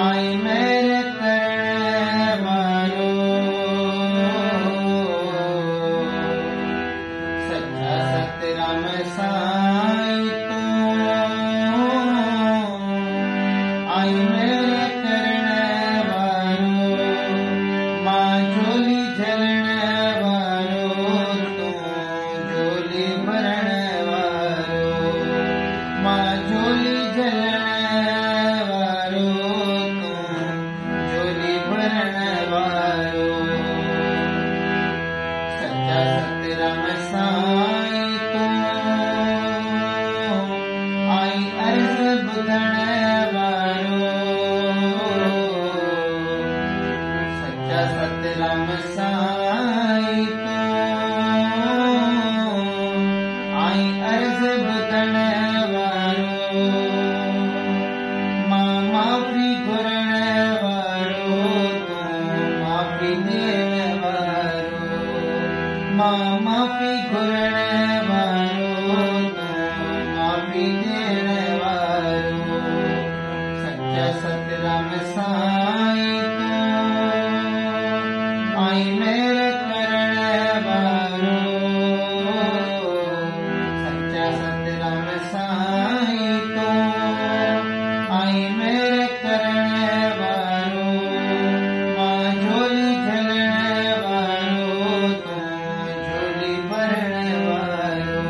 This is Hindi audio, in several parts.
आई मेरे करने वालो सच्चा सतराम साईं तू आई मेरे करने वालो मां झोली झलने वालो तू झोली भरने वालो मां झोली झलने वालो तू झोली भरने वालो सच्चा सतराम साईं तू आई अर्ज बुधने वालो सच्चा सतराम साईं तू आई अर्ज बुधने वालो मां माफी घुरने वालो तू माफी देने वालो मां माफी घुरने वालो तू माफी देने वालो सच्चा सतराम साईं तू आई मेरे करने वालो सच्चा सतराम साईं तू आई मेरे करने वालो मां झोली झलने वालो तू झोली भरने वालो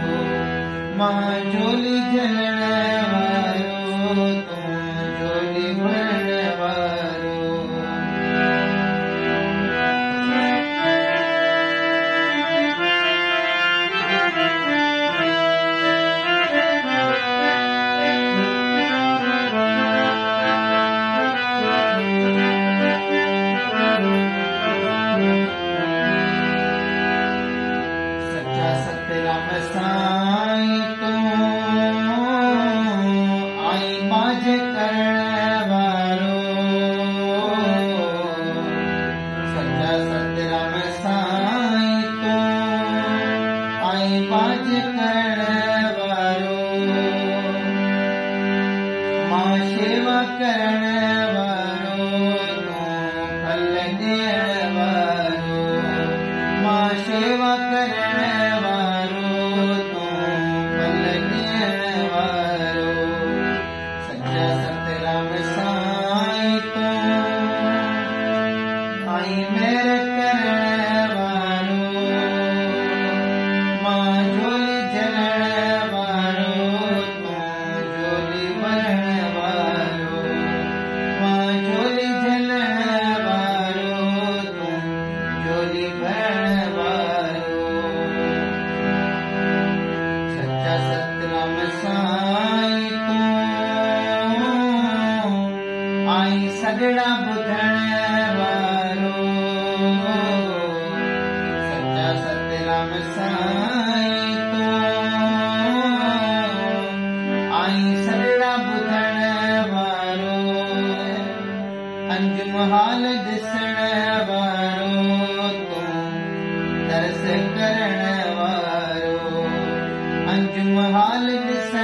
मां झोली झलने वालो तू झोली भरने वालो सच्चा सतराम साईं तू आई बाज करने वालो सच्चा सतराम साईं तू आई बाज करने वालो मां सेवा करने वालो तू फल देने वालो मां सेवा करने वालो तू फल देने वालो सच्चा सतराम साईं तू आई मेरे करने वालो मां झोली झलने वालो तू झोली भरने वालो मां झोली झलने वालो तू झोली भरने वालो सच्चा सतराम साईं तू आई सगड़ा बुधने वालो सच्चा सतराम साईं तू आई सगड़ा बुधने वालो अंजुम हाल दिसने वालो तू दर्श करने वालो अंजुम हाल दिसने